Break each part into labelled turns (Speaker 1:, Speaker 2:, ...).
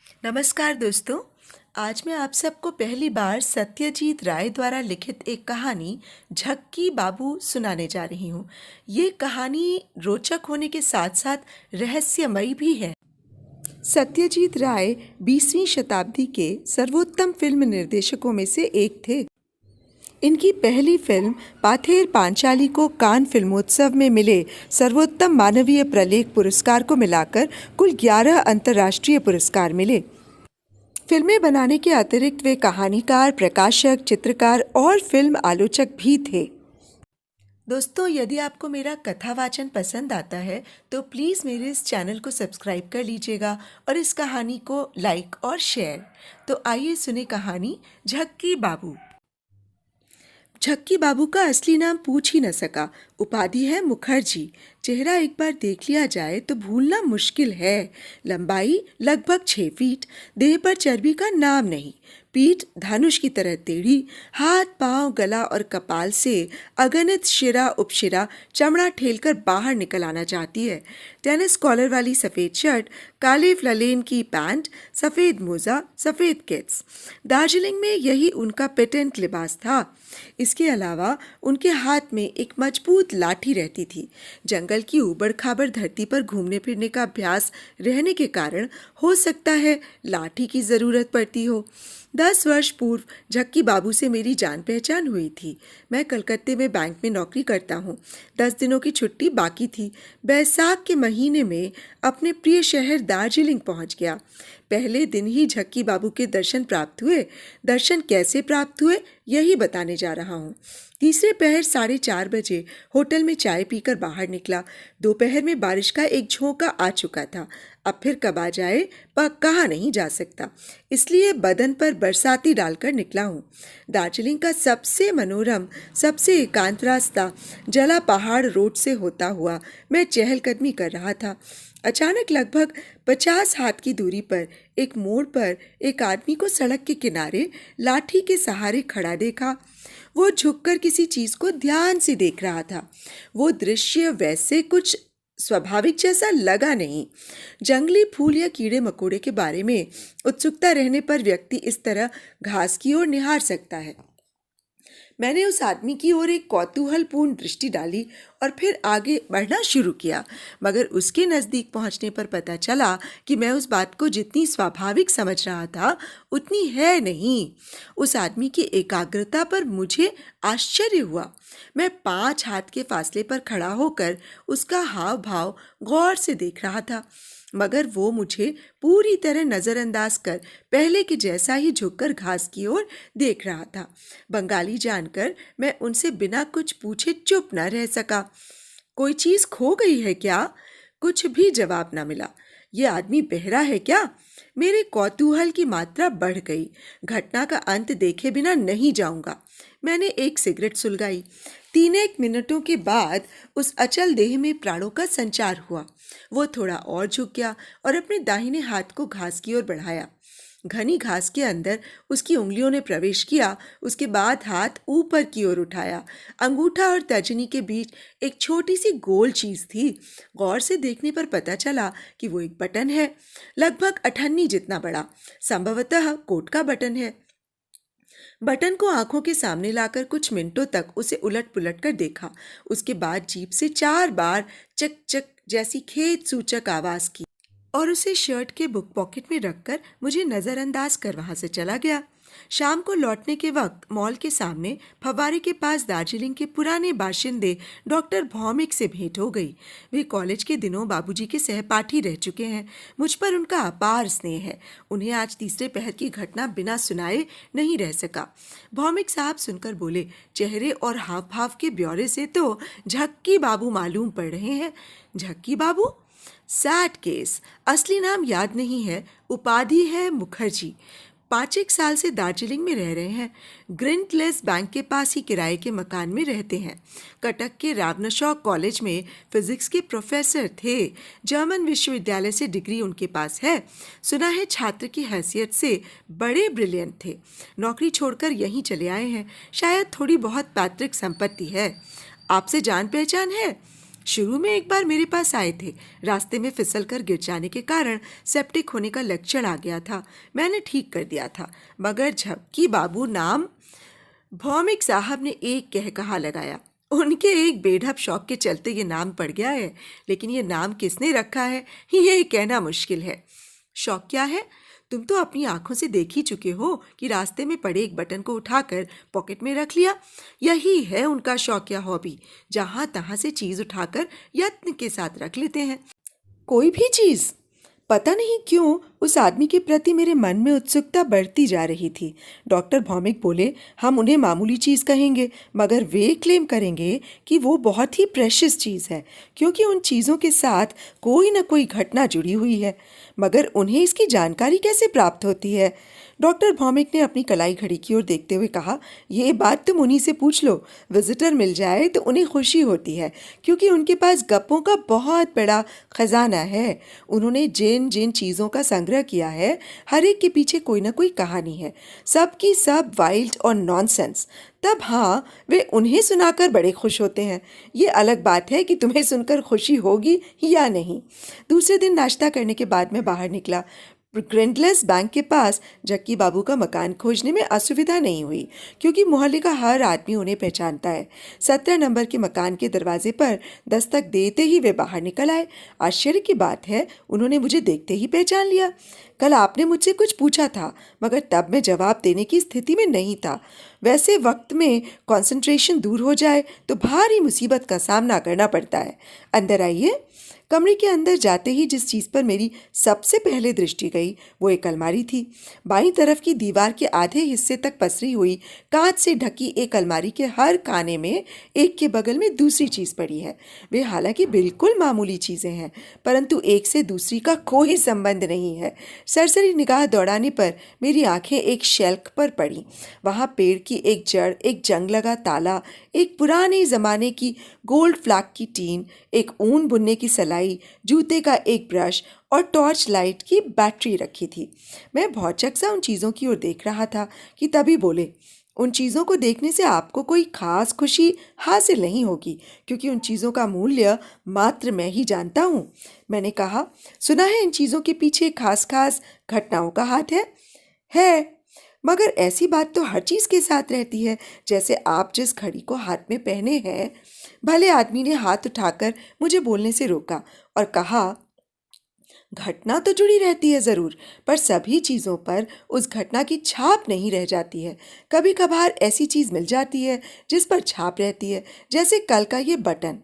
Speaker 1: नमस्कार दोस्तों। आज मैं आप सबको पहली बार सत्यजीत राय द्वारा लिखित एक कहानी झक्की बाबू सुनाने जा रही हूँ। ये कहानी रोचक होने के साथ साथ रहस्यमयी भी है। सत्यजीत राय 20वीं शताब्दी के सर्वोत्तम फिल्म निर्देशकों में से एक थे। इनकी पहली फिल्म पाथेर पांचाली को कान फिल्मोत्सव में मिले सर्वोत्तम मानवीय प्रलेख पुरस्कार को मिलाकर कुल 11 अंतर्राष्ट्रीय पुरस्कार मिले। फिल्में बनाने के अतिरिक्त वे कहानीकार, प्रकाशक, चित्रकार और फिल्म आलोचक भी थे। दोस्तों, यदि आपको मेरा कथा वाचन पसंद आता है तो प्लीज़ मेरे इस चैनल को सब्सक्राइब कर लीजिएगा और इस कहानी को लाइक और शेयर। तो आइए सुने कहानी झक्की बाबू। झक्की बाबू का असली नाम पूछ ही न सका। उपाधि है मुखर्जी। चेहरा एक बार देख लिया जाए तो भूलना मुश्किल है। लंबाई लगभग 6 फीट, देह पर चर्बी का नाम नहीं, पीठ धनुष की तरह टेढ़ी, हाथ पांव गला और कपाल से अगणित शिरा उपशिरा चमड़ा ठेलकर बाहर निकल आना चाहती है। टेनिस कॉलर वाली सफ़ेद शर्ट, काले फ्ललेन की पैंट, सफ़ेद मोजा, सफ़ेद किट्स। दार्जिलिंग में यही उनका पेटेंट लिबास था। इसके अलावा उनके हाथ में एक मजबूत लाठी रहती थी। जंगल की ऊबड़ खाबड़ धरती पर घूमने फिरने का अभ्यास रहने के कारण हो सकता है लाठी की ज़रूरत पड़ती हो। 10 वर्ष पूर्व झक्की बाबू से मेरी जान पहचान हुई थी। मैं कलकत्ते में बैंक में नौकरी करता हूँ। 10 दिनों की छुट्टी बाकी थी। बैसाख के महीने में अपने प्रिय शहर दार्जिलिंग पहुँच गया। पहले दिन ही झक्की बाबू के दर्शन प्राप्त हुए। दर्शन कैसे प्राप्त हुए यही बताने जा रहा हूँ। तीसरे पहर 4:30 बजे होटल में चाय पीकर बाहर निकला। दोपहर में बारिश का एक झोंका आ चुका था। अब फिर कब आ जाए कहा नहीं जा सकता, इसलिए बदन पर बरसाती डालकर निकला हूँ। दार्जिलिंग का सबसे मनोरम, सबसे एकांत रास्ता जला पहाड़ रोड से होता हुआ मैं चहलकदमी कर रहा था। अचानक लगभग 50 हाथ की दूरी पर एक मोड़ पर एक आदमी को सड़क के किनारे लाठी के सहारे खड़ा देखा। वो झुककर किसी चीज को ध्यान से देख रहा था। वो दृश्य वैसे कुछ स्वाभाविक जैसा लगा नहीं। जंगली फूल या कीड़े मकोड़े के बारे में उत्सुकता रहने पर व्यक्ति इस तरह घास की ओर निहार सकता है। मैंने उस आदमी की ओर एक कौतूहलपूर्ण दृष्टि डाली और फिर आगे बढ़ना शुरू किया, मगर उसके नज़दीक पहुंचने पर पता चला कि मैं उस बात को जितनी स्वाभाविक समझ रहा था उतनी है नहीं। उस आदमी की एकाग्रता पर मुझे आश्चर्य हुआ। मैं 5 हाथ के फासले पर खड़ा होकर उसका हाव भाव गौर से देख रहा था, मगर वो मुझे पूरी तरह नज़रअंदाज कर पहले के जैसा ही झुककर घास की ओर देख रहा था। बंगाली जानकर मैं उनसे बिना कुछ पूछे चुप न रह सका। कोई चीज़ खो गई है क्या? कुछ भी जवाब न मिला। ये आदमी बहरा है क्या? मेरे कौतूहल की मात्रा बढ़ गई। घटना का अंत देखे बिना नहीं जाऊंगा। मैंने एक सिगरेट सुलगाई। 3 मिनटों के बाद उस अचल देह में प्राणों का संचार हुआ। वो थोड़ा और झुक गया और अपने दाहिने हाथ को घास की ओर बढ़ाया। घनी घास के अंदर उसकी उंगलियों ने प्रवेश किया। उसके बाद हाथ ऊपर की ओर उठाया। अंगूठा और तर्जनी के बीच एक छोटी सी गोल चीज थी। गौर से देखने पर पता चला कि वो एक बटन है, लगभग अठन्नी जितना बड़ा। संभवतः कोट का बटन है। बटन को आंखों के सामने लाकर कुछ मिनटों तक उसे उलट पुलट कर देखा। उसके बाद जीभ से 4 बार चक चक जैसी खेद सूचक आवाज की और उसे शर्ट के बुक पॉकेट में रखकर मुझे नजरअंदाज कर वहां से चला गया। शाम को लौटने के वक्त मॉल के सामने फव्वारे के पास दार्जिलिंग के पुराने बाशिंदे डॉक्टर भौमिक से भेंट हो गई। वे कॉलेज के दिनों बाबूजी के सहपाठी रह चुके हैं। मुझ पर उनका अपार स्नेह है। उन्हें आज तीसरे पहर की घटना बिना सुनाए नहीं रह सका। भौमिक साहब सुनकर बोले, चेहरे और हाव भाव के ब्यौरे से तो झक्की बाबू मालूम पड़ रहे हैं। झक्की बाबू? Sad case. असली नाम याद नहीं है। उपाधि है मुखर्जी। 5 साल से दार्जिलिंग में रह रहे हैं। ग्रिंटलेस बैंक के पास ही किराए के मकान में रहते हैं। कटक के रावनशॉ कॉलेज में फिजिक्स के प्रोफेसर थे। जर्मन विश्वविद्यालय से डिग्री उनके पास है। सुना है छात्र की हैसियत से बड़े ब्रिलियंट थे। नौकरी छोड़कर यहीं चले आए हैं। शायद थोड़ी बहुत पैतृक संपत्ति है। आपसे जान पहचान है? शुरू में एक बार मेरे पास आए थे। रास्ते में फिसल कर गिर जाने के कारण सेप्टिक होने का लक्षण आ गया था। मैंने ठीक कर दिया था, मगर झक्की बाबू नाम भौमिक साहब ने एक कहकहा लगाया। उनके एक बेढप शौक के चलते ये नाम पड़ गया है, लेकिन ये नाम किसने रखा है ये कहना मुश्किल है। शौक क्या है? तुम तो अपनी आंखों से देख ही चुके हो कि रास्ते में पड़े एक बटन को उठाकर पॉकेट में रख लिया। यही है उनका शौक या हॉबी, जहां तहां से चीज उठाकर यत्न के साथ रख लेते हैं। कोई भी चीज। पता नहीं क्यों उस आदमी के प्रति मेरे मन में उत्सुकता बढ़ती जा रही थी। डॉक्टर भौमिक बोले, हम उन्हें मामूली चीज़ कहेंगे, मगर वे क्लेम करेंगे कि वो बहुत ही प्रेशियस चीज़ है, क्योंकि उन चीज़ों के साथ कोई न कोई घटना जुड़ी हुई है। मगर उन्हें इसकी जानकारी कैसे प्राप्त होती है? डॉक्टर भौमिक ने अपनी कलाई घड़ी की ओर देखते हुए कहा, ये बात तुम उन्हीं से पूछ लो। विजिटर मिल जाए तो उन्हें खुशी होती है, क्योंकि उनके पास गप्पों का बहुत बड़ा खजाना है। उन्होंने जिन जिन चीज़ों का संग्रह किया है, हर एक के पीछे कोई ना कोई कहानी है, सब की सब वाइल्ड और नॉनसेंस। तब हाँ, वे उन्हें सुनाकर बड़े खुश होते हैं। ये अलग बात है कि तुम्हें सुनकर खुशी होगी या नहीं। दूसरे दिन नाश्ता करने के बाद मैं बाहर निकला। ग्रिंडलेस बैंक के पास जक्की बाबू का मकान खोजने में असुविधा नहीं हुई, क्योंकि मोहल्ले का हर आदमी उन्हें पहचानता है। 17 नंबर के मकान के दरवाजे पर दस्तक देते ही वे बाहर निकल आए। आश्चर्य की बात है, उन्होंने मुझे देखते ही पहचान लिया। कल आपने मुझसे कुछ पूछा था, मगर तब मैं जवाब देने की स्थिति में नहीं था। वैसे वक्त में कंसंट्रेशन दूर हो जाए तो भारी मुसीबत का सामना करना पड़ता है। अंदर आइए। कमरे के अंदर जाते ही जिस चीज़ पर मेरी सबसे पहले दृष्टि गई वो एक अलमारी थी। बाईं तरफ की दीवार के आधे हिस्से तक पसरी हुई कांच से ढकी एक अलमारी के हर खाने में एक के बगल में दूसरी चीज़ पड़ी है। वे हालांकि बिल्कुल मामूली चीज़ें हैं, परंतु एक से दूसरी का कोई संबंध नहीं है। सरसरी निगाह दौड़ाने पर मेरी आंखें एक शेल्फ पर पड़ी। वहाँ पेड़ की एक जड़, एक जंग लगा ताला, एक पुराने ज़माने की गोल्ड फ्लैग की टीन, एक ऊन बुनने की सलाई, जूते का एक ब्रश और टॉर्च लाइट की बैटरी रखी थी। मैं भौचक सा उन चीज़ों की ओर देख रहा था कि तभी बोले, उन चीज़ों को देखने से आपको कोई खास खुशी हासिल नहीं होगी, क्योंकि उन चीज़ों का मूल्य मात्र मैं ही जानता हूँ। मैंने कहा, सुना है इन चीज़ों के पीछे खास खास घटनाओं का हाथ है। मगर ऐसी बात तो हर चीज़ के साथ रहती है। जैसे आप जिस घड़ी को हाथ में पहने हैं। भले आदमी ने हाथ उठाकर मुझे बोलने से रोका और कहा, घटना तो जुड़ी रहती है ज़रूर, पर सभी चीज़ों पर उस घटना की छाप नहीं रह जाती है। कभी कभार ऐसी चीज़ मिल जाती है जिस पर छाप रहती है, जैसे कल का ये बटन।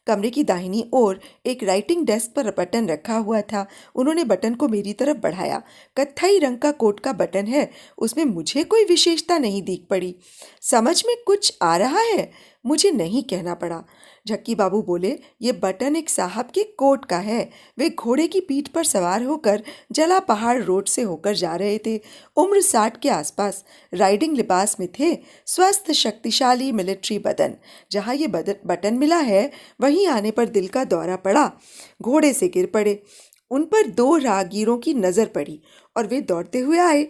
Speaker 1: कमरे की दाहिनी ओर एक राइटिंग डेस्क पर बटन रखा हुआ था। उन्होंने बटन को मेरी तरफ बढ़ाया। कत्थई रंग का कोट का बटन है। उसमें मुझे कोई विशेषता नहीं दिख पड़ी। समझ में कुछ आ रहा है? मुझे नहीं कहना पड़ा। झक्की बाबू बोले, ये बटन एक साहब के कोट का है। वे घोड़े की पीठ पर सवार होकर जला पहाड़ रोड से होकर जा रहे थे। उम्र 60 के आसपास, राइडिंग लिबास में थे। स्वस्थ शक्तिशाली मिलिट्री बदन। जहाँ ये बटन मिला है वहीं आने पर दिल का दौरा पड़ा। घोड़े से गिर पड़े। उन पर 2 राहगीरों की नज़र पड़ी और वे दौड़ते हुए आए,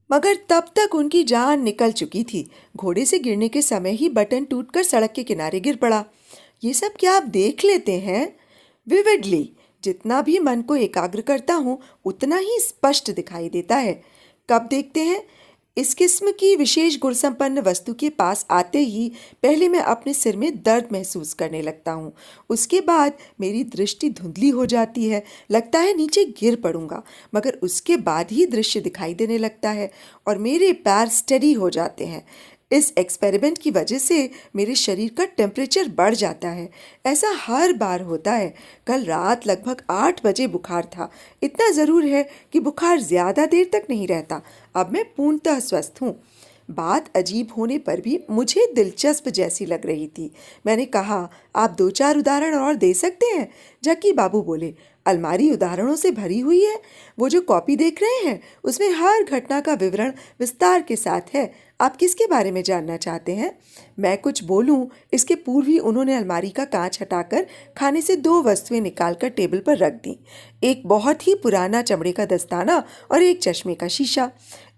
Speaker 1: मगर तब तक उनकी जान निकल चुकी थी। घोड़े से गिरने के समय ही बटन टूटकर सड़क के किनारे गिर पड़ा। ये सब क्या आप देख लेते हैं? विविडली। जितना भी मन को एकाग्र करता हूँ उतना ही स्पष्ट दिखाई देता है। कब देखते हैं? इस किस्म की विशेष गुण संपन्न वस्तु के पास आते ही पहले मैं अपने सिर में दर्द महसूस करने लगता हूँ। उसके बाद मेरी दृष्टि धुंधली हो जाती है, लगता है नीचे गिर पड़ूंगा, मगर उसके बाद ही दृश्य दिखाई देने लगता है और मेरे पैर स्टेडी हो जाते हैं। इस एक्सपेरिमेंट की वजह से मेरे शरीर का टेम्परेचर बढ़ जाता है। ऐसा हर बार होता है। कल रात लगभग 8 बजे बुखार था। इतना ज़रूर है कि बुखार ज़्यादा देर तक नहीं रहता। अब मैं पूर्णतः स्वस्थ हूँ। बात अजीब होने पर भी मुझे दिलचस्प जैसी लग रही थी। मैंने कहा, आप 2-4 उदाहरण और दे सकते हैं? झक्की बाबू बोले, अलमारी उदाहरणों से भरी हुई है। वो जो कॉपी देख रहे हैं उसमें हर घटना का विवरण विस्तार के साथ है। आप किसके बारे में जानना चाहते हैं? मैं कुछ बोलूं इसके पूर्व ही उन्होंने अलमारी का कांच हटाकर खाने से दो वस्तुएं निकालकर टेबल पर रख दी। एक बहुत ही पुराना चमड़े का दस्ताना और एक चश्मे का शीशा।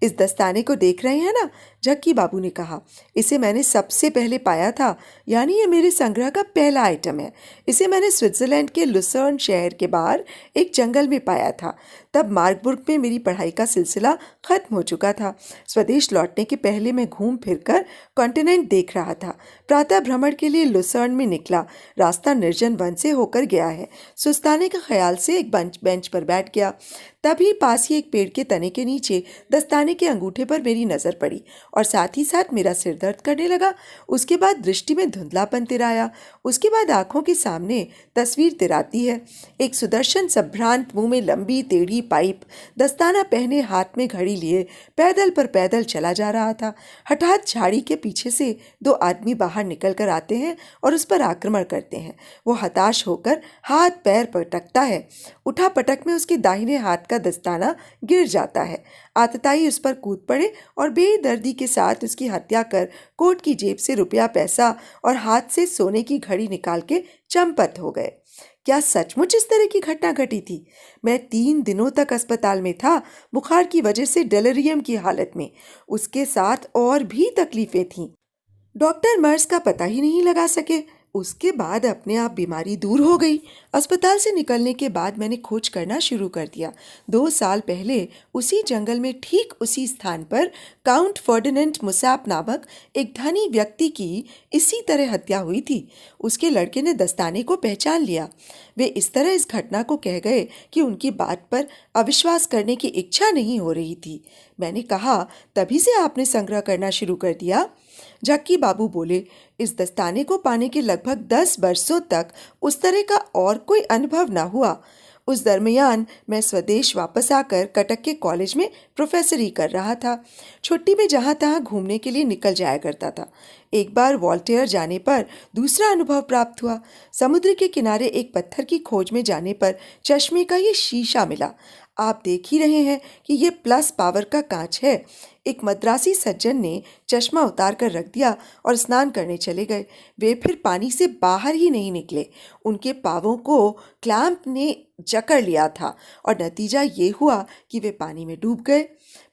Speaker 1: इस दस्ताने को देख रहे हैं ना, झक्की बाबू ने कहा। इसे मैंने सबसे पहले पाया था, यानी ये मेरे संग्रह का पहला आइटम है। इसे मैंने स्विट्जरलैंड के लुसर्न शहर के बाहर एक जंगल में पाया था। तब मार्गबुर्ग में मेरी पढ़ाई का सिलसिला खत्म हो चुका था। स्वदेश लौटने के पहले मैं घूम फिरकर कॉन्टिनेंट देख रहा था। प्रातः भ्रमण के लिए लुसर्न में निकला। रास्ता निर्जन वन से होकर गया है। सुस्ताने के ख्याल से एक बेंच पर बैठ गया। तभी पास ही एक पेड़ के तने के नीचे दस्ताने के अंगूठे पर मेरी नजर पड़ी और साथ ही साथ मेरा सिर दर्द करने लगा। उसके बाद दृष्टि में धुंधलापन तिराया। उसके बाद आंखों के सामने तस्वीर तिराती है। एक सुदर्शन संभ्रांत, मुंह में लंबी टेढ़ी पाइप, दस्ताना पहने, हाथ में घड़ी लिए पैदल पर पैदल चला जा रहा था। हठात झाड़ी के पीछे से दो आदमी बाहर निकल कर आते हैं और उस पर आक्रमण करते हैं। वो हताश होकर हाथ पैर पटकता है। उठा पटक में उसके दाहिने हाथ का दस्ताना गिर जाता है। आतताई उस पर कूद पड़े और बेदर्दी के साथ उसकी हत्या कर कोट की जेब से रुपया, पैसा और हाथ से सोने की घड़ी निकाल के चंपत हो गए। क्या सचमुच इस तरह की घटना घटी थी? मैं 3 दिनों तक अस्पताल में था, बुखार की वजह से डेलेरियम की हालत में। उसके साथ और भी तकलीफें थीं। डॉक्टर मर्स का पता ही नहीं लगा सके। उसके बाद अपने आप बीमारी दूर हो गई। अस्पताल से निकलने के बाद मैंने खोज करना शुरू कर दिया। 2 साल पहले उसी जंगल में ठीक उसी स्थान पर काउंट फर्डिनेंड मुसाप नामक एक धनी व्यक्ति की इसी तरह हत्या हुई थी। उसके लड़के ने दस्ताने को पहचान लिया। वे इस तरह इस घटना को कह गए कि उनकी बात पर अविश्वास करने की इच्छा नहीं हो रही थी। मैंने कहा, तभी से आपने संग्रह करना शुरू कर दिया? झक्की बाबू बोले, इस दस्ताने को पाने के लगभग 10 वर्षों तक उस तरह का और कोई अनुभव न हुआ। उस दरमियान मैं स्वदेश वापस आकर कटक के कॉलेज में प्रोफेसरी कर रहा था। छुट्टी में जहाँ तहाँ घूमने के लिए निकल जाया करता था। एक बार वॉल्टेयर जाने पर दूसरा अनुभव प्राप्त हुआ। समुद्र के किनारे एक पत्थर की खोज में जाने पर चश्मे का ये शीशा मिला। आप देख ही रहे हैं कि ये प्लस पावर का कांच है। एक मद्रासी सज्जन ने चश्मा उतार कर रख दिया और स्नान करने चले गए। वे फिर पानी से बाहर ही नहीं निकले। उनके पाँवों को क्लैंप ने जकड़ लिया था और नतीजा ये हुआ कि वे पानी में डूब गए।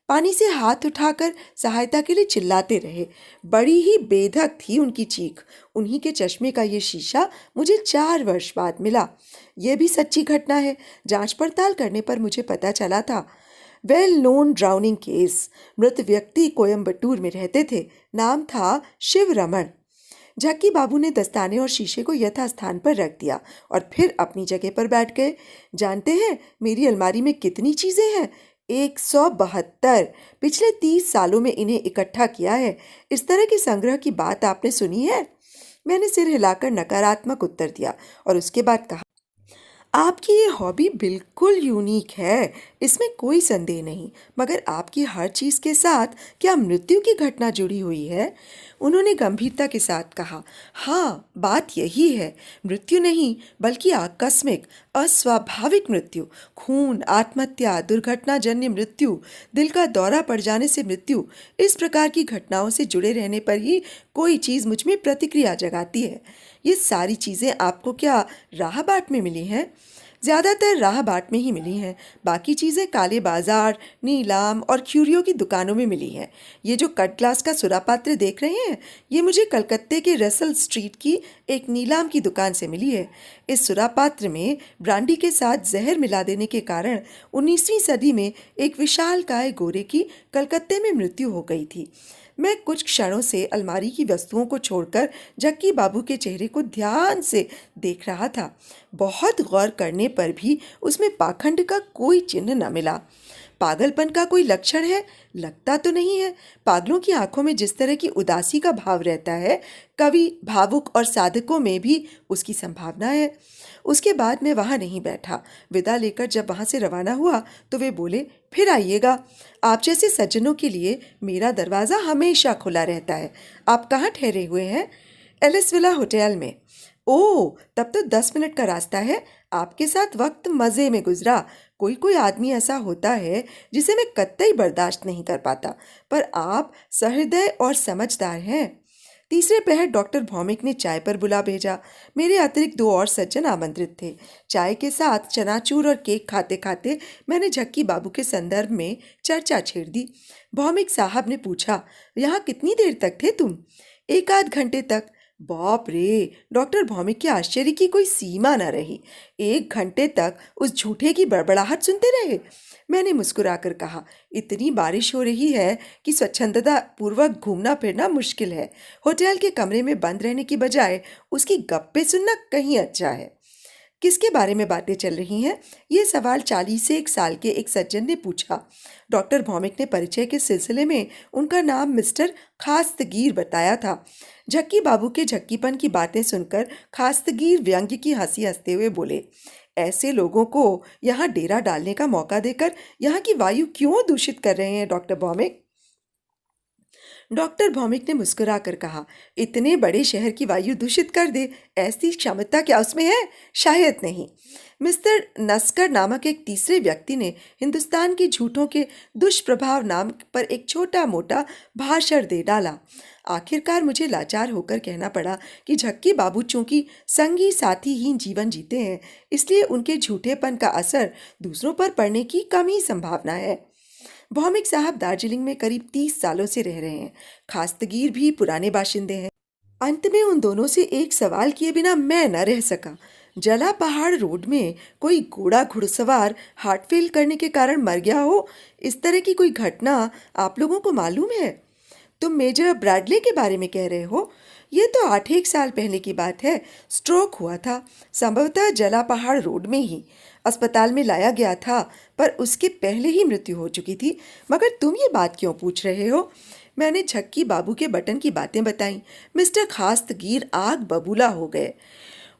Speaker 1: पानी से हाथ उठाकर सहायता के लिए चिल्लाते रहे। बड़ी ही बेधक थी उनकी चीख। उन्हीं के चश्मे का ये शीशा मुझे 4 वर्ष बाद मिला। यह भी सच्ची घटना है। जांच पड़ताल करने पर मुझे पता चला था। Well known drowning case. मृत व्यक्ति कोयम्बटूर में रहते थे। नाम था शिव रमन। झक्की बाबू ने दस्ताने और शीशे को यथास्थान पर रख दिया और फिर अपनी जगह पर बैठ गए। जानते हैं मेरी अलमारी में कितनी चीजें हैं? 172। पिछले 30 सालों में इन्हें इकट्ठा किया है। इस तरह के संग्रह की बात आपने सुनी है? मैंने सिर हिलाकर नकारात्मक उत्तर दिया और उसके बाद कहा, आपकी ये हॉबी बिल्कुल यूनिक है, इसमें कोई संदेह नहीं। मगर आपकी हर चीज़ के साथ क्या मृत्यु की घटना जुड़ी हुई है? उन्होंने गंभीरता के साथ कहा, हाँ, बात यही है। मृत्यु नहीं बल्कि आकस्मिक, अस्वाभाविक मृत्यु। खून, आत्महत्या, दुर्घटनाजन्य मृत्यु, दिल का दौरा पड़ जाने से मृत्यु। इस प्रकार की घटनाओं से जुड़े रहने पर ही कोई चीज़ मुझ में प्रतिक्रिया जगाती है। ये सारी चीज़ें आपको क्या राह बाट में मिली हैं? ज़्यादातर राह बाट में ही मिली हैं। बाकी चीज़ें काले बाजार, नीलाम और क्यूरियो की दुकानों में मिली हैं। ये जो कट ग्लास का सुरापात्र देख रहे हैं, ये मुझे कलकत्ते के रसल स्ट्रीट की एक नीलाम की दुकान से मिली है। इस सुरापात्र में ब्रांडी के साथ जहर मिला देने के कारण 19वीं सदी में एक विशालकाय गोरे की कलकत्ते में मृत्यु हो गई थी। मैं कुछ क्षणों से अलमारी की वस्तुओं को छोड़कर झक्की बाबू के चेहरे को ध्यान से देख रहा था। बहुत गौर करने पर भी उसमें पाखंड का कोई चिन्ह न मिला। पागलपन का कोई लक्षण है? लगता तो नहीं है। पागलों की आंखों में जिस तरह की उदासी का भाव रहता है, कवि, भावुक और साधकों में भी उसकी संभावना है। उसके बाद मैं वहाँ नहीं बैठा। विदा लेकर जब वहाँ से रवाना हुआ तो वे बोले, फिर आइएगा। आप जैसे सज्जनों के लिए मेरा दरवाज़ा हमेशा खुला रहता है। आप कहाँ ठहरे हुए हैं? एलिस विला होटल में। ओह, तब तो 10 मिनट का रास्ता है। आपके साथ वक्त मज़े में गुजरा। कोई कोई आदमी ऐसा होता है जिसे मैं कतई बर्दाश्त नहीं कर पाता, पर आप सहृदय और समझदार हैं। तीसरे पहर डॉक्टर भौमिक ने चाय पर बुला भेजा। मेरे अतिरिक्त 2 और सज्जन आमंत्रित थे। चाय के साथ चनाचूर और केक खाते खाते मैंने झक्की बाबू के संदर्भ में चर्चा छेड़ दी। भौमिक साहब ने पूछा, यहाँ कितनी देर तक थे तुम? 1 आध घंटे तक। बाप रे! डॉक्टर भौमिक के आश्चर्य की कोई सीमा न रही। 1 घंटे तक उस झूठे की बड़बड़ाहट सुनते रहे? मैंने मुस्कुराकर कहा, इतनी बारिश हो रही है कि स्वच्छंदता पूर्वक घूमना फिरना मुश्किल है। होटल के कमरे में बंद रहने की बजाय उसकी गप्पे सुनना कहीं अच्छा है। किसके बारे में बातें चल रही हैं? ये सवाल 40 से 1 साल के एक सज्जन ने पूछा। डॉक्टर भौमिक ने परिचय के सिलसिले में उनका नाम मिस्टर खास्तगीर बताया था। झक्की बाबू के झक्कीपन की बातें सुनकर खास्तगीर व्यंग्य की हंसी हंसते हुए बोले, ऐसे लोगों को यहाँ डेरा डालने का मौका देकर यहाँ की वायु क्यों दूषित कर रहे हैं डॉक्टर भौमिक? डॉक्टर भौमिक ने मुस्कुराकर कहा, इतने बड़े शहर की वायु दूषित कर दे, ऐसी क्षमता क्या उसमें है? शायद नहीं। मिस्टर नस्कर नामक एक तीसरे व्यक्ति ने हिंदुस्तान के झूठों के दुष्प्रभाव नाम पर एक छोटा मोटा भाषण दे डाला। आखिरकार मुझे लाचार होकर कहना पड़ा कि झक्की बाबू चूंकि संगी साथीहीन जीवन जीते हैं, इसलिए उनके झूठेपन का असर दूसरों पर पड़ने की कम ही संभावना है। भौमिक साहब दार्जिलिंग में करीब 30 सालों से रह रहे हैं। खास्तगीर भी पुराने बाशिंदे हैं। अंत में उन दोनों से एक सवाल किए बिना मैं न रह सका। जला पहाड़ रोड में कोई घोड़ा घुड़सवार हार्ट फेल करने के कारण मर गया हो, इस तरह की कोई घटना आप लोगों को मालूम है? तुम मेजर ब्रैडले के बारे में कह रहे हो? ये तो 8 साल पहले की बात है। स्ट्रोक हुआ था, संभवतः जला पहाड़ रोड में ही। अस्पताल में लाया गया था, पर उसके पहले ही मृत्यु हो चुकी थी। मगर तुम ये बात क्यों पूछ रहे हो? मैंने झक्की बाबू के बटन की बातें बताईं। मिस्टर खास्तगीर आग बबूला हो गए।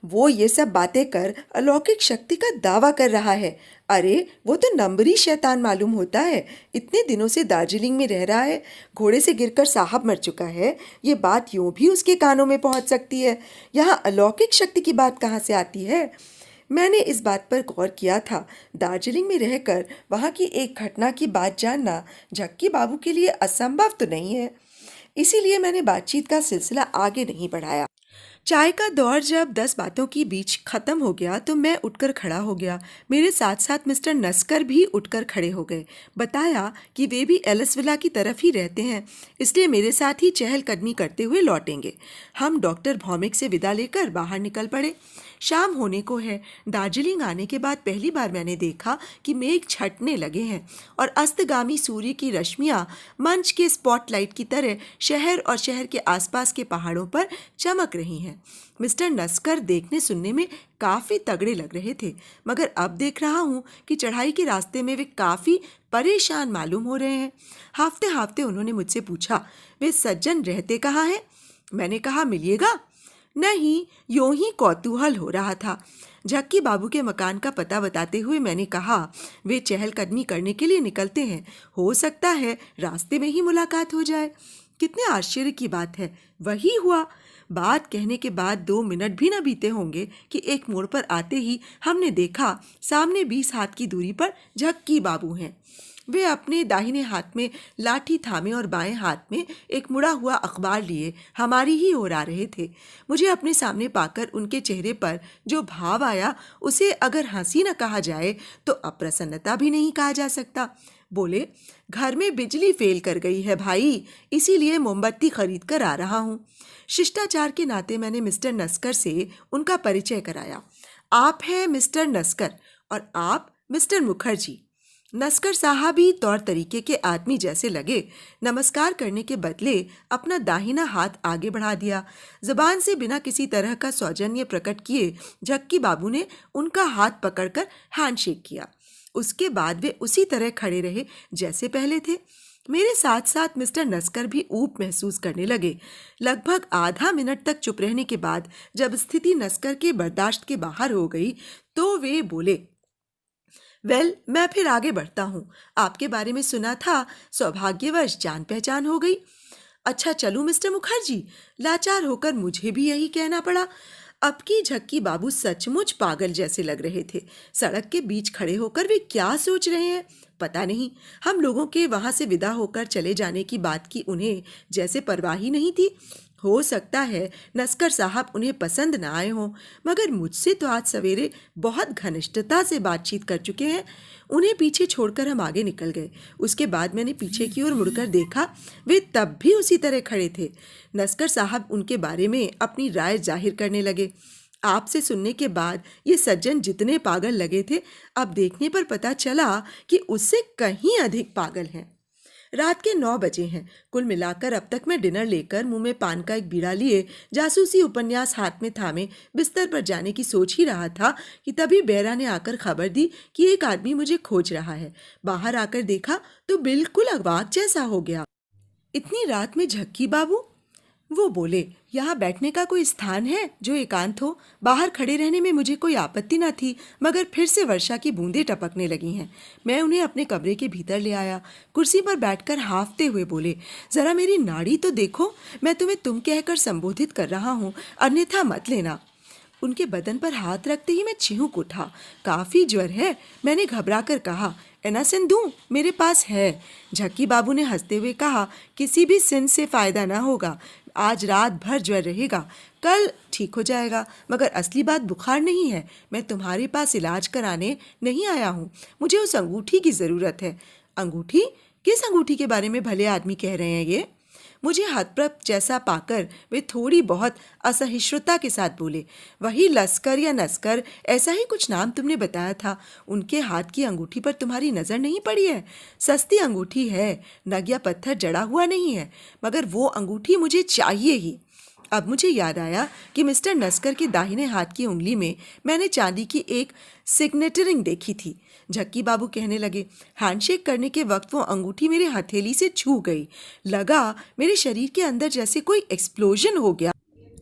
Speaker 1: वो ये सब बातें कर अलौकिक शक्ति का दावा कर रहा है। अरे वो तो नंबरी शैतान मालूम होता है। इतने दिनों से दार्जिलिंग में रह रहा है, घोड़े से गिरकर साहब मर चुका है। ये बात यूं भी उसके कानों में पहुंच सकती है। यहाँ अलौकिक शक्ति की बात कहाँ से आती है? मैंने इस बात पर गौर किया था। दार्जिलिंग में रहकर वहाँ की एक घटना की बात जानना झक्की बाबू के लिए असंभव तो नहीं है। इसीलिए मैंने बातचीत का सिलसिला आगे नहीं बढ़ाया। चाय का दौर जब 10 बातों के बीच खत्म हो गया तो मैं उठकर खड़ा हो गया। मेरे साथ साथ मिस्टर नस्कर भी उठकर खड़े हो गए। बताया कि वे भी एलिस विला की तरफ ही रहते हैं, इसलिए मेरे साथ ही चहलकदमी करते हुए लौटेंगे। हम डॉक्टर भौमिक से विदा लेकर बाहर निकल पड़े। शाम होने को है। दार्जिलिंग आने के बाद पहली बार मैंने देखा कि मेघ छटने लगे हैं और अस्तगामी सूर्य की रश्मियां मंच के स्पॉटलाइट की तरह शहर और शहर के आसपास के पहाड़ों पर चमक रही हैं। मिस्टर नस्कर देखने सुनने में काफ़ी तगड़े लग रहे थे, मगर अब देख रहा हूँ कि चढ़ाई के रास्ते में वे काफ़ी परेशान मालूम हो रहे हैं। हाफते हाफते उन्होंने मुझसे पूछा, वे सज्जन रहते कहाँ हैं? मैंने कहा, मिलिएगा। नहीं, यूं ही कौतूहल हो रहा था। झक्की बाबू के मकान का पता बताते हुए मैंने कहा, वे चहलकदमी करने के लिए निकलते हैं, हो सकता है रास्ते में ही मुलाकात हो जाए। कितने आश्चर्य की बात है, वही हुआ। बात कहने के बाद 2 मिनट भी न बीते होंगे कि एक मोड़ पर आते ही हमने देखा सामने 20 हाथ की दूरी पर झक्की बाबू हैं। वे अपने दाहिने हाथ में लाठी थामे और बाएं हाथ में एक मुड़ा हुआ अखबार लिए हमारी ही ओर आ रहे थे। मुझे अपने सामने पाकर उनके चेहरे पर जो भाव आया, उसे अगर हंसी न कहा जाए तो अप्रसन्नता भी नहीं कहा जा सकता। बोले, घर में बिजली फेल कर गई है भाई, इसीलिए मोमबत्ती खरीद कर आ रहा हूँ। शिष्टाचार के नाते मैंने मिस्टर नस्कर से उनका परिचय कराया। आप हैं मिस्टर नस्कर और आप मिस्टर मुखर्जी। नस्कर साहब ही तौर तरीके के आदमी जैसे लगे। नमस्कार करने के बदले अपना दाहिना हाथ आगे बढ़ा दिया। जुबान से बिना किसी तरह का सौजन्य प्रकट किए झक्की बाबू ने उनका हाथ पकड़कर हैंडशेक किया। उसके बाद वे उसी तरह खड़े रहे जैसे पहले थे। मेरे साथ साथ मिस्टर नस्कर भी ऊब महसूस करने लगे। लगभग आधा मिनट तक चुप रहने के बाद जब स्थिति नस्कर के बर्दाश्त के बाहर हो गई तो वे बोले, मैं फिर आगे बढ़ता हूँ। आपके बारे में सुना था, सौभाग्यवश जान पहचान हो गई। अच्छा चलूँ मिस्टर मुखर्जी? लाचार होकर मुझे भी यही कहना पड़ा। अब की झक्की बाबू सचमुच पागल जैसे लग रहे थे। सड़क के बीच खड़े होकर वे क्या सोच रहे हैं पता नहीं। हम लोगों के वहां से विदा होकर चले जाने की बात की उन्हें जैसे परवाह ही नहीं थी। हो सकता है नस्कर साहब उन्हें पसंद ना आए हों, मगर मुझसे तो आज सवेरे बहुत घनिष्ठता से बातचीत कर चुके हैं। उन्हें पीछे छोड़कर हम आगे निकल गए। उसके बाद मैंने पीछे की ओर मुड़कर देखा, वे तब भी उसी तरह खड़े थे। नस्कर साहब उनके बारे में अपनी राय जाहिर करने लगे। आपसे सुनने के बाद ये सज्जन जितने पागल लगे थे, अब देखने पर पता चला कि उससे कहीं अधिक पागल हैं। रात के 9 बजे हैं। कुल मिलाकर अब तक मैं डिनर लेकर मुंह में पान का एक बीड़ा लिए जासूसी उपन्यास हाथ में थामे बिस्तर पर जाने की सोच ही रहा था कि तभी बेरा ने आकर खबर दी कि एक आदमी मुझे खोज रहा है। बाहर आकर देखा तो बिल्कुल अवाक जैसा हो गया। इतनी रात में झक्की बाबू? वो बोले, यहाँ बैठने का कोई स्थान है जो एकांत हो? बाहर खड़े रहने में मुझे कोई आपत्ति न थी, मगर फिर से वर्षा की बूंदें टपकने लगी हैं। मैं उन्हें अपने कमरे के भीतर ले आया। कुर्सी पर बैठकर हांफते हुए बोले, जरा मेरी नाड़ी तो देखो, मैं तुम्हें तुम कहकर संबोधित कर रहा हूँ, अन्यथा मत लेना। उनके बदन पर हाथ रखते ही मैं चिहुक उठा। काफी ज्वर है, मैंने घबराकर कहा। एनासिन दूं? मेरे पास है। झक्की बाबू ने हंसते हुए कहा, किसी भी सिन से फायदा ना होगा। आज रात भर ज्वर रहेगा, कल ठीक हो जाएगा। मगर असली बात बुखार नहीं है। मैं तुम्हारे पास इलाज कराने नहीं आया हूँ, मुझे उस अंगूठी की जरूरत है। अंगूठी? किस अंगूठी के बारे में भले आदमी कह रहे हैं ये? मुझे हतप्रभ जैसा पाकर वे थोड़ी बहुत असहिष्णुता के साथ बोले, वही लस्कर या नस्कर, ऐसा ही कुछ नाम तुमने बताया था। उनके हाथ की अंगूठी पर तुम्हारी नजर नहीं पड़ी है? सस्ती अंगूठी है, नग या पत्थर जड़ा हुआ नहीं है, मगर वो अंगूठी मुझे चाहिए ही। अब मुझे याद आया कि मिस्टर नस्कर के दाहिने हाथ की उंगली में मैंने चांदी की एक सिग्नेचर रिंग देखी थी। झक्की बाबू कहने लगे, हैंडशेक करने के वक्त वो अंगूठी मेरे हथेली से छू गई। लगा मेरे शरीर के अंदर जैसे कोई एक्सप्लोजन हो गया।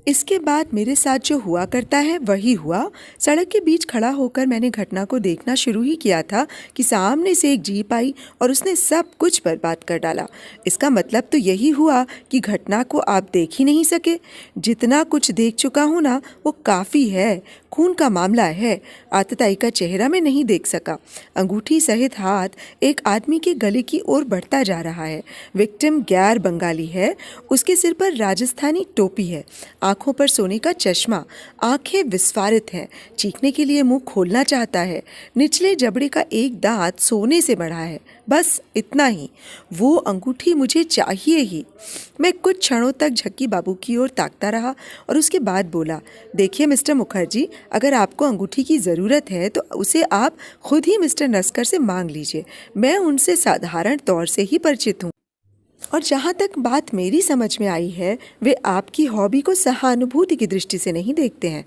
Speaker 1: इसके बाद मेरे साथ जो हुआ करता है वही हुआ। सड़क के बीच खड़ा होकर मैंने घटना को देखना शुरू ही किया था कि सामने से एक जीप आई और उसने सब कुछ बर्बाद कर डाला। इसका मतलब तो यही हुआ कि घटना को आप देख ही नहीं सके। जितना कुछ देख चुका हूँ ना, वो काफ़ी है। खून का मामला है। आतताई का चेहरा मैं नहीं देख सका। अंगूठी सहित हाथ एक आदमी के गले की ओर बढ़ता जा रहा है। विक्टिम गैर बंगाली है। उसके सिर पर राजस्थानी टोपी है, आंखों पर सोने का चश्मा, आंखें विस्फारित हैं, चीखने के लिए मुंह खोलना चाहता है। निचले जबड़े का एक दांत सोने से बढ़ा है। बस इतना ही। वो अंगूठी मुझे चाहिए ही। मैं कुछ क्षणों तक झक्की बाबू की ओर ताकता रहा और उसके बाद बोला, देखिए मिस्टर मुखर्जी, अगर आपको अंगूठी की ज़रूरत है तो उसे आप खुद ही मिस्टर नस्कर से मांग लीजिए। मैं उनसे साधारण तौर से ही परिचित हूँ। और जहाँ तक बात मेरी समझ में आई है, वे आपकी हॉबी को सहानुभूति की दृष्टि से नहीं देखते हैं।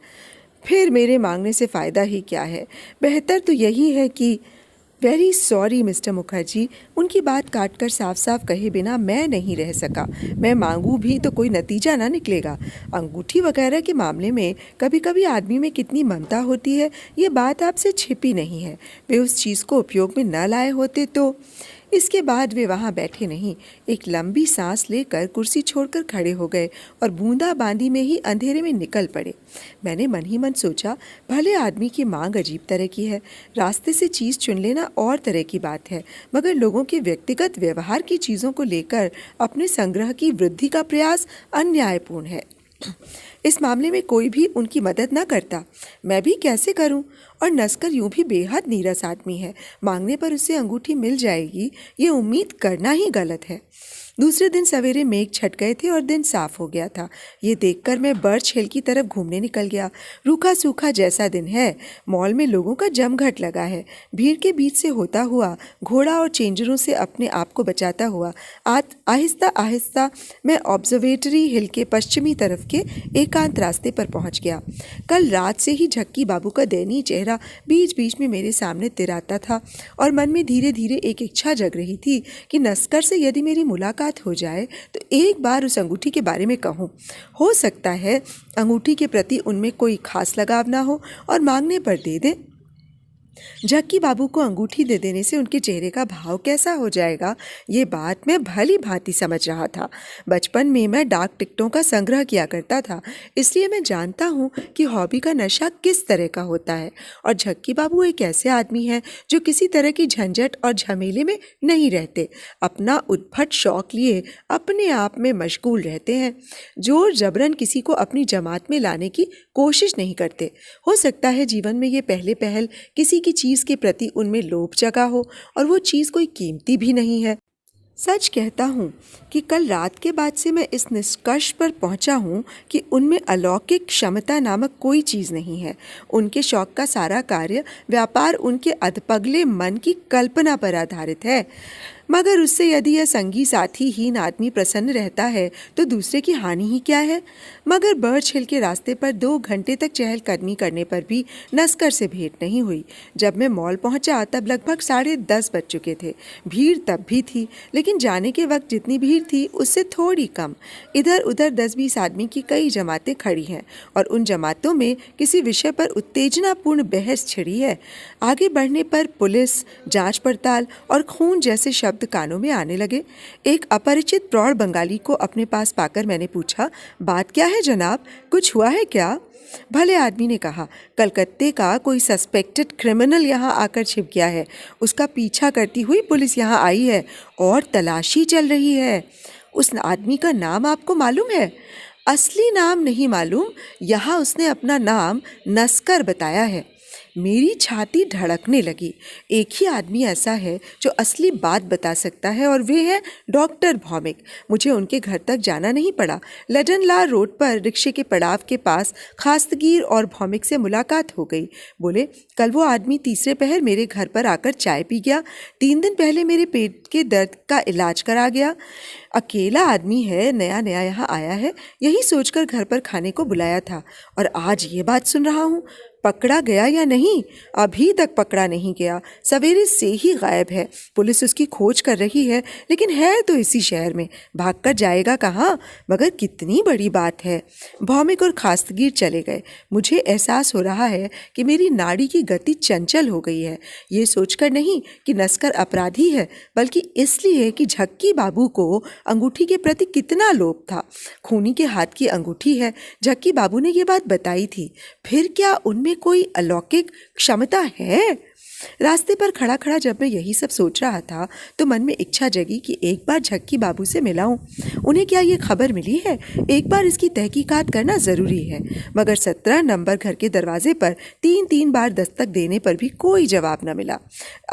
Speaker 1: फिर मेरे मांगने से फ़ायदा ही क्या है? बेहतर तो यही है कि वेरी सॉरी मिस्टर मुखर्जी, उनकी बात काटकर साफ साफ कहे बिना मैं नहीं रह सका। मैं मांगूं भी तो कोई नतीजा ना निकलेगा। अंगूठी वगैरह के मामले में कभी कभी आदमी में कितनी ममता होती है, ये बात आपसे छिपी नहीं है। वे उस चीज़ को उपयोग में न लाए होते तो। इसके बाद वे वहाँ बैठे नहीं, एक लंबी सांस लेकर कुर्सी छोड़कर खड़े हो गए और बूंदाबांदी में ही अंधेरे में निकल पड़े। मैंने मन ही मन सोचा, भले आदमी की मांग अजीब तरह की है, रास्ते से चीज़ चुन लेना और तरह की बात है, मगर लोगों के व्यक्तिगत व्यवहार की चीज़ों को लेकर अपने संग्रह की वृद्धि का प्रयास अन्यायपूर्ण है। इस मामले में कोई भी उनकी मदद न करता, मैं भी कैसे करूं? और नस्कर यूं भी बेहद नीरस आदमी है, मांगने पर उसे अंगूठी मिल जाएगी ये उम्मीद करना ही गलत है। दूसरे दिन सवेरे मेघ छट गए थे और दिन साफ हो गया था। ये देखकर मैं बर्च हिल की तरफ घूमने निकल गया। रूखा सूखा जैसा दिन है। मॉल में लोगों का जमघट लगा है। भीड़ के बीच से होता हुआ, घोड़ा और चेंजरों से अपने आप को बचाता हुआ आहिस्ता आहिस्ता मैं ऑब्जर्वेटरी हिल के पश्चिमी तरफ के एकांत रास्ते पर पहुंच गया। कल रात से ही झक्की बाबू का दयनीय चेहरा बीच बीच में मेरे सामने तिराता था और मन में धीरे धीरे एक इच्छा जग रही थी कि नस्कर से यदि मेरी मुलाकात हो जाए तो एक बार उस अंगूठी के बारे में कहूँ। हो सकता है अंगूठी के प्रति उनमें कोई खास लगाव ना हो और मांगने पर दे दे। झक्की बाबू को अंगूठी दे देने से उनके चेहरे का भाव कैसा हो जाएगा, ये बात मैं भली भांति समझ रहा था। बचपन में मैं डाक टिकटों का संग्रह किया करता था, इसलिए मैं जानता हूँ कि हॉबी का नशा किस तरह का होता है। और झक्की बाबू एक ऐसे आदमी हैं जो किसी तरह की झंझट और झमेले में नहीं रहते, अपना उद्भट शौक लिए अपने आप में मशगूल रहते हैं। जोर जबरन किसी को अपनी जमात में लाने की कोशिश नहीं करते। हो सकता है जीवन में ये पहले पहल किसी की चीज़ के प्रति उनमें लोभ जगा हो, और वो चीज़ कोई कीमती भी नहीं है। सच कहता हूँ कि कल रात के बाद से मैं इस निष्कर्ष पर पहुँचा हूँ कि उनमें अलौकिक क्षमता नामक कोई चीज़ नहीं है। उनके शौक का सारा कार्य व्यापार उनके अधपगले मन की कल्पना पर आधारित है। मगर उससे यदि यह संगी साथी हीन आदमी प्रसन्न रहता है तो दूसरे की हानि ही क्या है। मगर बर्च हिल के रास्ते पर 2 घंटे तक चहलकदमी करने पर भी नस्कर से भेंट नहीं हुई। जब मैं मॉल पहुंचा तब लगभग 10:30 बज चुके थे। भीड़ तब भी थी, लेकिन जाने के वक्त जितनी भीड़ थी उससे थोड़ी कम। इधर उधर 10-20 आदमी की कई जमातें खड़ी हैं और उन जमातों में किसी विषय पर उत्तेजनापूर्ण बहस छिड़ी है। आगे बढ़ने पर पुलिस, जांच पड़ताल और खून जैसे शब्द कानों में आने लगे। एक अपरिचित प्रौढ़ बंगाली को अपने पास पाकर मैंने पूछा, बात क्या है जनाब, कुछ हुआ है क्या? भले आदमी ने कहा, कलकत्ते का कोई सस्पेक्टेड क्रिमिनल यहाँ आकर छिप गया है। उसका पीछा करती हुई पुलिस यहाँ आई है और तलाशी चल रही है। उस आदमी का नाम आपको मालूम है? असली नाम नहीं मालूम, यहाँ उसने अपना नाम नस्कर बताया है। मेरी छाती धड़कने लगी। एक ही आदमी ऐसा है जो असली बात बता सकता है और वे हैं डॉक्टर भौमिक। मुझे उनके घर तक जाना नहीं पड़ा। लडनलाल रोड पर रिक्शे के पड़ाव के पास खास्तगीर और भौमिक से मुलाकात हो गई। बोले, कल वो आदमी तीसरे पहर मेरे घर पर आकर चाय पी गया। 3 दिन पहले मेरे पेट के दर्द का इलाज करा गया। अकेला आदमी है, नया नया यहाँ आया है, यही सोचकर घर पर खाने को बुलाया था, और आज ये बात सुन रहा हूँ। पकड़ा गया या नहीं? अभी तक पकड़ा नहीं गया, सवेरे से ही गायब है। पुलिस उसकी खोज कर रही है, लेकिन है तो इसी शहर में, भागकर जाएगा कहाँ? मगर कितनी बड़ी बात है। भौमिक और खास्तगीर चले गए। मुझे एहसास हो रहा है कि मेरी नाड़ी की गति चंचल हो गई है। ये सोचकर नहीं कि नस्कर अपराधी है, बल्कि इसलिए कि झक्की बाबू को अंगूठी के प्रति कितना लोभ था। खूनी के हाथ की अंगूठी है, झक्की बाबू ने ये बात बताई थी। फिर क्या उनमें कोई अलौकिक क्षमता है? रास्ते पर खड़ा खड़ा जब मैं यही सब सोच रहा था तो मन में इच्छा जगी कि एक बार झक्की बाबू से मिलाऊं। उन्हें क्या ये खबर मिली है? एक बार इसकी तहकीकात करना ज़रूरी है। मगर 17 नंबर घर के दरवाजे पर 3 बार दस्तक देने पर भी कोई जवाब न मिला।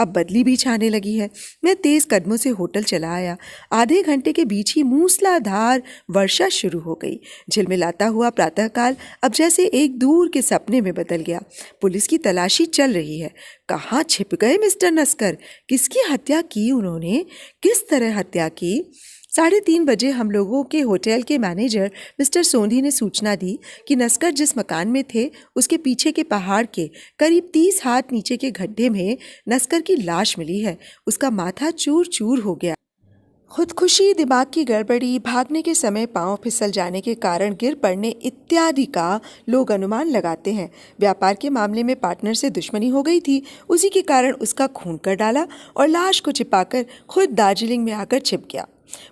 Speaker 1: अब बदली भी छाने लगी है। मैं तेज़ कदमों से होटल चला आया। आधे घंटे के बीच ही मूसलाधार वर्षा शुरू हो गई। झिलमिलाता हुआ प्रातःकाल अब जैसे एक दूर के सपने में बदल गया। पुलिस की तलाशी चल रही है। कहाँ छिप गए मिस्टर नस्कर? किसकी हत्या की उन्होंने? किस तरह हत्या की? 3:30 बजे हम लोगों के होटल के मैनेजर मिस्टर सोंधी ने सूचना दी कि नस्कर जिस मकान में थे उसके पीछे के पहाड़ के करीब 30 हाथ नीचे के गड्ढे में नस्कर की लाश मिली है। उसका माथा चूर चूर हो गया। खुदकुशी, दिमाग की गड़बड़ी, भागने के समय पांव फिसल जाने के कारण गिर पड़ने इत्यादि का लोग अनुमान लगाते हैं। व्यापार के मामले में पार्टनर से दुश्मनी हो गई थी, उसी के कारण उसका खून कर डाला और लाश को छिपाकर खुद दार्जिलिंग में आकर छिप गया।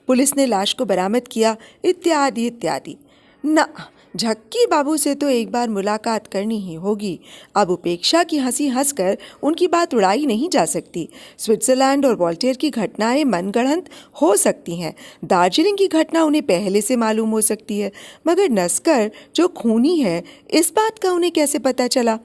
Speaker 1: पुलिस ने लाश को बरामद किया, इत्यादि इत्यादि। ना, झक्की बाबू से तो एक बार मुलाकात करनी ही होगी। अब उपेक्षा की हंसी हंसकर उनकी बात उड़ाई नहीं जा सकती। स्विट्जरलैंड और वॉल्टेयर की घटनाएं मनगढ़ंत हो सकती हैं, दार्जिलिंग की घटना उन्हें पहले से मालूम हो सकती है, मगर नस्कर जो खूनी है इस बात का उन्हें कैसे पता चला?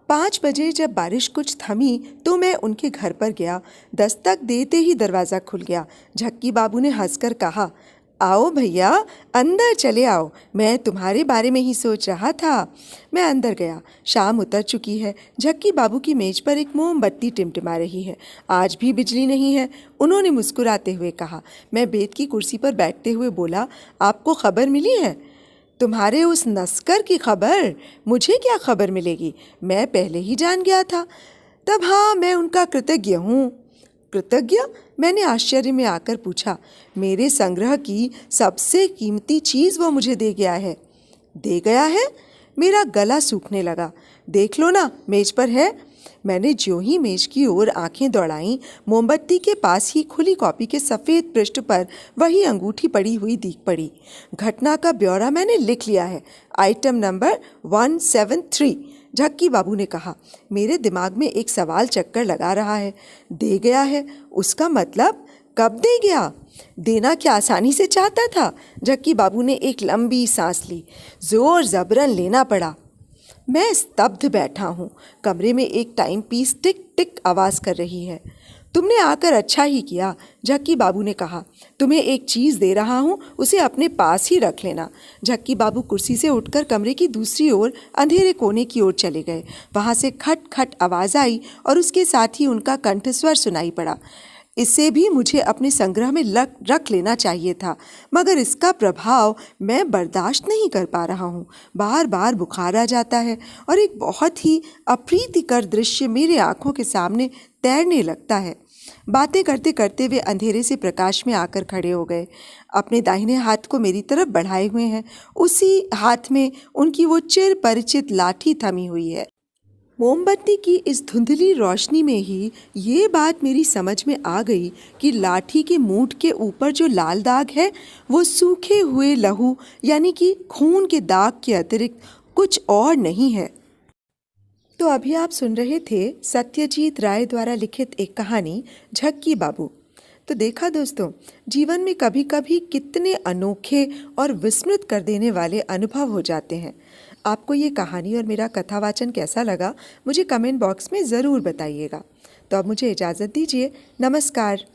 Speaker 1: 5 बजे जब बारिश कुछ थमी तो मैं उनके घर पर गया। दस्तक देते ही दरवाज़ा खुल गया। झक्की बाबू ने हंसकर कहा, आओ भैया, अंदर चले आओ, मैं तुम्हारे बारे में ही सोच रहा था। मैं अंदर गया। शाम उतर चुकी है। झक्की बाबू की मेज पर एक मोमबत्ती टिमटिमा रही है। आज भी बिजली नहीं है, उन्होंने मुस्कुराते हुए कहा। मैं बेत की कुर्सी पर बैठते हुए बोला, आपको खबर मिली है? तुम्हारे उस नस्कर की खबर? मुझे क्या खबर मिलेगी, मैं पहले ही जान गया था। तब हाँ, मैं उनका कृतज्ञ हूँ। कृतज्ञ? मैंने आश्चर्य में आकर पूछा। मेरे संग्रह की सबसे कीमती चीज़ वो मुझे दे गया है। दे गया है? मेरा गला सूखने लगा। देख लो ना, मेज पर है। मैंने ज्यों ही मेज की ओर आंखें दौड़ाईं, मोमबत्ती के पास ही खुली कॉपी के सफ़ेद पृष्ठ पर वही अंगूठी पड़ी हुई दिख पड़ी। घटना का ब्यौरा मैंने लिख लिया है, आइटम नंबर 173, झक्की बाबू ने कहा। मेरे दिमाग में एक सवाल चक्कर लगा रहा है। दे गया है, उसका मतलब कब दे गया? देना क्या आसानी से चाहता था? झक्की बाबू ने एक लंबी सांस ली। जोर जबरन लेना पड़ा। मैं स्तब्ध बैठा हूँ। कमरे में एक टाइम पीस टिक टिक आवाज़ कर रही है। तुमने आकर अच्छा ही किया, झक्की बाबू ने कहा। तुम्हें एक चीज़ दे रहा हूँ, उसे अपने पास ही रख लेना। झक्की बाबू कुर्सी से उठकर कमरे की दूसरी ओर अंधेरे कोने की ओर चले गए। वहाँ से खट खट आवाज़ आई और उसके साथ ही उनका कंठस्वर सुनाई पड़ा। इसे भी मुझे अपने संग्रह में रख लेना चाहिए था, मगर इसका प्रभाव मैं बर्दाश्त नहीं कर पा रहा हूँ। बार बार बुखार आ जाता है और एक बहुत ही अप्रीतिकर दृश्य मेरे आँखों के सामने तैरने लगता है। बातें करते करते वे अंधेरे से प्रकाश में आकर खड़े हो गए। अपने दाहिने हाथ को मेरी तरफ बढ़ाए हुए हैं। उसी हाथ में उनकी वो चिर परिचित लाठी थमी हुई है। मोमबत्ती की इस धुंधली रोशनी में ही ये बात मेरी समझ में आ गई कि लाठी के मूठ के ऊपर जो लाल दाग है वो सूखे हुए लहू यानी कि खून के दाग के अतिरिक्त कुछ और नहीं है। तो अभी आप सुन रहे थे सत्यजीत राय द्वारा लिखित एक कहानी झक्की बाबू। तो देखा दोस्तों, जीवन में कभी कभी कितने अनोखे और विस्मृत कर देने वाले अनुभव हो जाते हैं। आपको ये कहानी और मेरा कथावाचन कैसा लगा, मुझे कमेंट बॉक्स में ज़रूर बताइएगा। तो अब मुझे इजाज़त दीजिए। नमस्कार।